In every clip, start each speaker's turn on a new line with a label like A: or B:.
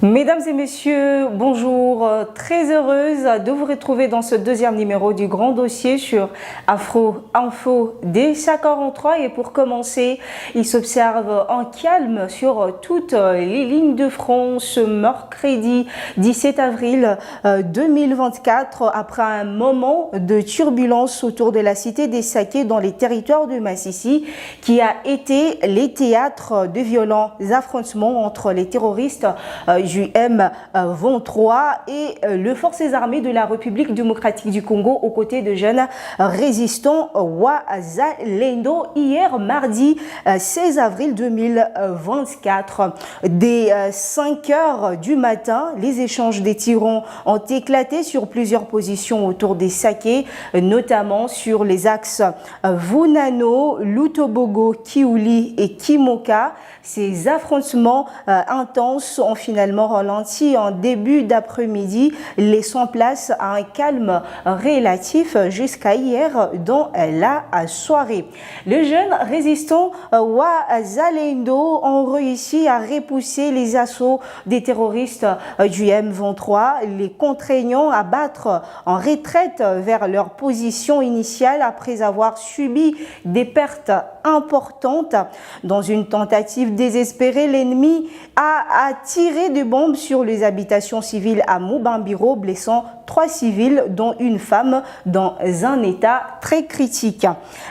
A: Mesdames et messieurs, bonjour. Très heureuse de vous retrouver dans ce deuxième numéro du grand dossier sur Afro Info des 43. Et pour commencer, il s'observe un calme sur toutes les lignes de front ce mercredi 17 avril 2024 après un moment de turbulence autour de la cité des Saké dans les territoires de Massissi qui a été les théâtres de violents affrontements entre les terroristes du M23 et les forces armées de la République démocratique du Congo aux côtés de jeunes résistants Wazalendo hier mardi 16 avril 2024. Dès 5 heures du matin, les échanges des tyrans ont éclaté sur plusieurs positions autour des Saké, notamment sur les axes Vunano, Lutobogo, Kiouli et Kimoka. Ces affrontements intenses ont finalement ralenti en début d'après-midi, laissant place à un calme relatif jusqu'à hier dans la soirée. Les jeunes résistants Wazalendo ont réussi à repousser les assauts des terroristes du M23, les contraignant à battre en retraite vers leur position initiale après avoir subi des pertes importantes. Dans une tentative désespérée, l'ennemi a tiré des bombes sur les habitations civiles à Moubambiro, blessant 3 civils, dont une femme dans un état très critique.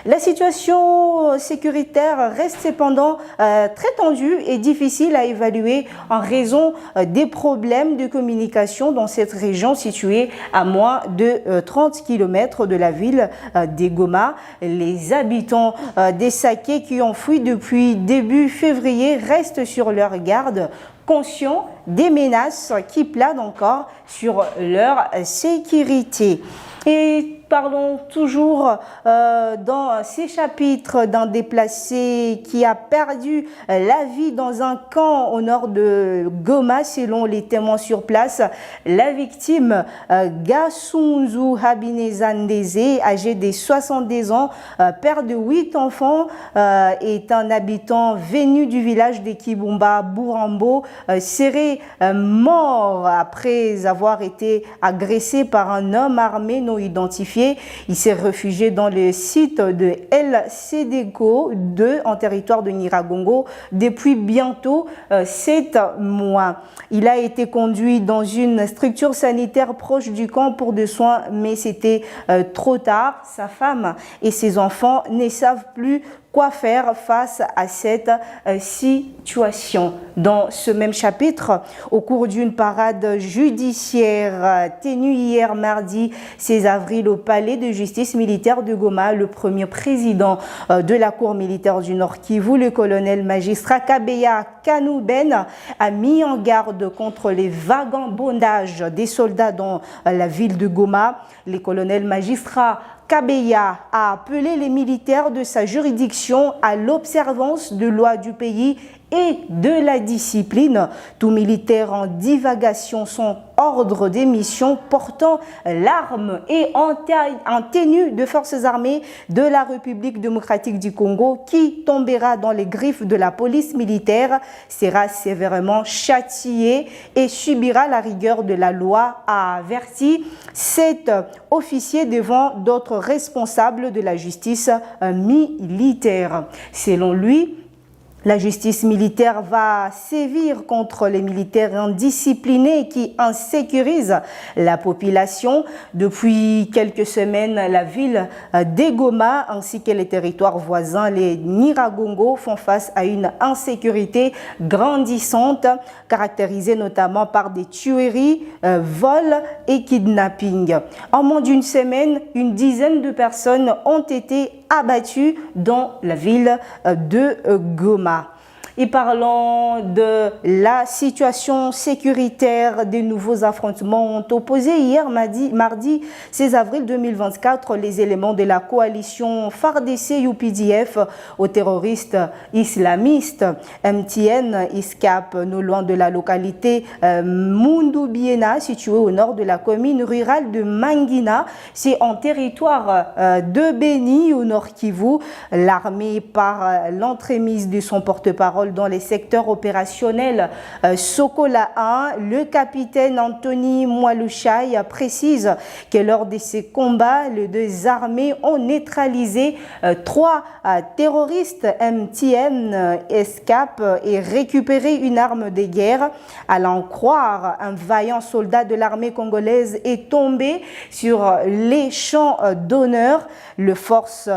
A: La situation sécuritaire reste cependant très tendue et difficile à évaluer en raison des problèmes de communication dans cette région située à moins de 30 km de la ville de Goma. Les habitants des Saké qui ont fui depuis début février restent sur leur garde, conscients des menaces qui planent encore sur leur sécurité. Et parlons toujours dans ces chapitres d'un déplacé qui a perdu la vie dans un camp au nord de Goma, selon les témoins sur place. La victime, Gasunzu Habinezandeze, âgé de 70 ans, père de 8 enfants, est un habitant venu du village de Kibumba Burambo, serait mort après avoir été agressé par un homme armé non identifié. Il s'est réfugié dans le site de El Sédégo 2 en territoire de Nyiragongo depuis bientôt 7 mois. Il a été conduit dans une structure sanitaire proche du camp pour des soins, mais c'était trop tard. Sa femme et ses enfants ne savent plus quoi faire face à cette situation. Dans ce même chapitre, au cours d'une parade judiciaire tenue hier mardi 16 avril au palais de justice militaire de Goma, le premier président de la cour militaire du Nord Kivu, le colonel magistrat Kabeya Kanouben, a mis en garde contre les vagabondages des soldats dans la ville de Goma. Les colonels magistrats Kabeya a appelé les militaires de sa juridiction à l'observance de lois du pays et de la discipline. Tout militaire en divagation son ordre d'émission portant l'arme et en tenue de forces armées de la République démocratique du Congo qui tombera dans les griffes de la police militaire sera sévèrement châtié et subira la rigueur de la loi, a averti cet officier devant d'autres responsables de la justice militaire. Selon lui, la justice militaire va sévir contre les militaires indisciplinés qui insécurisent la population. Depuis quelques semaines, la ville de Goma ainsi que les territoires voisins, les Nyiragongo, font face à une insécurité grandissante, caractérisée notamment par des tueries, vols et kidnappings. En moins d'une semaine, une dizaine de personnes ont été abattues dans la ville de Goma. Et parlant de la situation sécuritaire, des nouveaux affrontements ont opposé hier mardi 16 avril 2024 les éléments de la coalition FARDC-UPDF aux terroristes islamistes. MTN escape non loin de la localité Mundubiena, située au nord de la commune rurale de Mangina. C'est en territoire de Beni, au nord Kivu. L'armée, par l'entremise de son porte-parole parole dans les secteurs opérationnels Sokola 1, le capitaine Anthony Mwalushai précise que lors de ces combats, les deux armées ont neutralisé 3 terroristes MTN escapent et récupéré une arme de guerre. À l'en croire, un vaillant soldat de l'armée congolaise est tombé sur les champs d'honneur. Les forces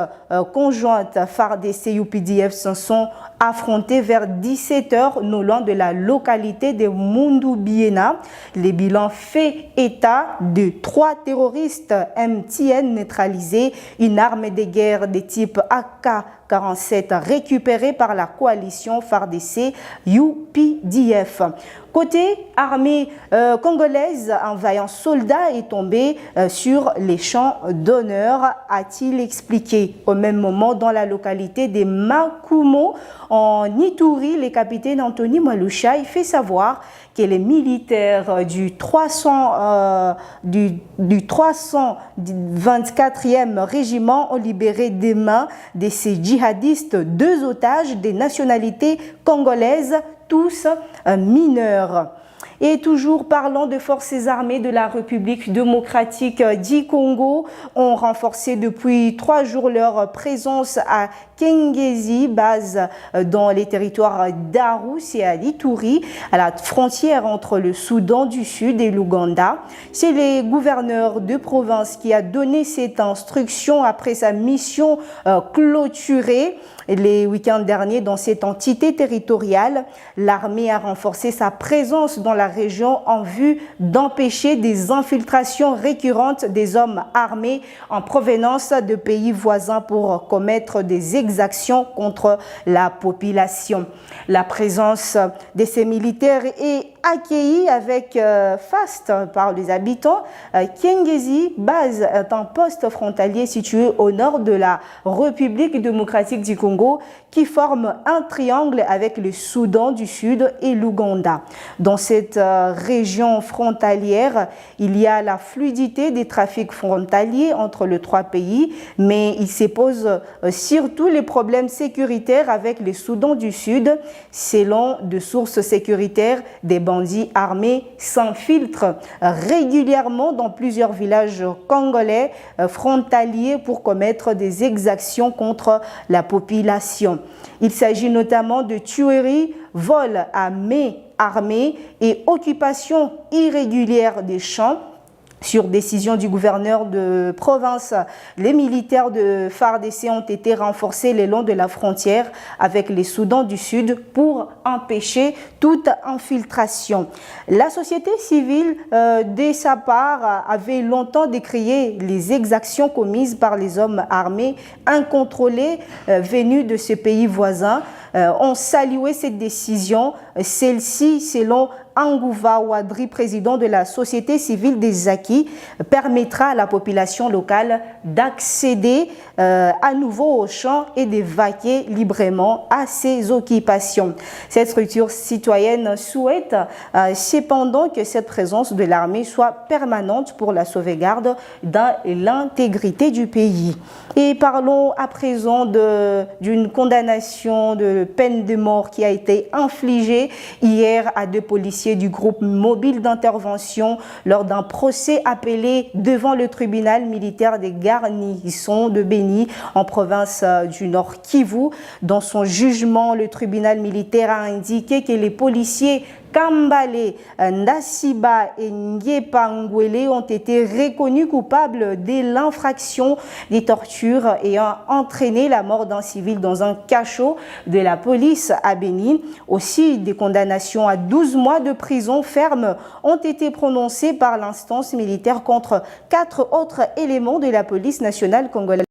A: conjointes FARDC et UPDF se sont affrontées vers 17h, non loin de la localité de Mundubiena. Les bilans fait état de 3 terroristes MTN neutralisés, une arme de guerre de type AK-47 récupérée par la coalition FARDC UPDF. Côté armée congolaise, un vaillant soldat est tombé sur les champs d'honneur, a-t-il expliqué. Au même moment, dans la localité de Makumo, en Ituri, le capitaine Anthony Mwalushai fait savoir que les militaires du 324e régiment ont libéré des mains de ces djihadistes 2 otages des nationalités congolaises, tous mineurs. Et toujours parlant de forces armées de la République démocratique du Congo, ont renforcé depuis 3 jours leur présence à Kengezi, base dans les territoires d'Arus et à Ituri, à la frontière entre le Soudan du Sud et l'Ouganda. C'est le gouverneur de province qui a donné cette instruction après sa mission clôturée les week-ends derniers dans cette entité territoriale. L'armée a renforcé sa présence dans la région en vue d'empêcher des infiltrations récurrentes des hommes armés en provenance de pays voisins pour commettre des exactions contre la population. La présence de ces militaires est accueillie avec faste par les habitants. Kengezi, base est un poste frontalier situé au nord de la République démocratique du Congo qui forme un triangle avec le Soudan du Sud et l'Ouganda. Dans cette région frontalière, il y a la fluidité des trafics frontaliers entre les 3 pays, mais il se pose surtout les problèmes sécuritaires avec le Soudan du Sud. Selon de sources sécuritaires, des bandits armés s'infiltrent régulièrement dans plusieurs villages congolais frontaliers pour commettre des exactions contre la population. Il s'agit notamment de tueries, vols à main armée et occupation irrégulière des champs. Sur décision du gouverneur de province, les militaires de FARDC ont été renforcés le long de la frontière avec les Soudans du Sud pour empêcher toute infiltration. La société civile, de sa part, avait longtemps décrié les exactions commises par les hommes armés incontrôlés venus de ce pays voisin. Ont salué cette décision. Celle-ci, selon Angouva Ouadri, président de la société civile des Acquis, permettra à la population locale d'accéder à nouveau aux champs et de vaquer librement à ses occupations. Cette structure citoyenne souhaite cependant que cette présence de l'armée soit permanente pour la sauvegarde de l'intégrité du pays. Et parlons à présent d'une condamnation de peine de mort qui a été infligée hier à 2 policiers du groupe mobile d'intervention lors d'un procès appelé devant le tribunal militaire des garnisons de Béni en province du Nord Kivu. Dans son jugement, le tribunal militaire a indiqué que les policiers Kambale, Ndasiba et Ngepangwele ont été reconnus coupables de l'infraction des tortures ayant entraîné la mort d'un civil dans un cachot de la police à Béni. Aussi, des condamnations à 12 mois de prison ferme ont été prononcées par l'instance militaire contre 4 autres éléments de la police nationale congolaise.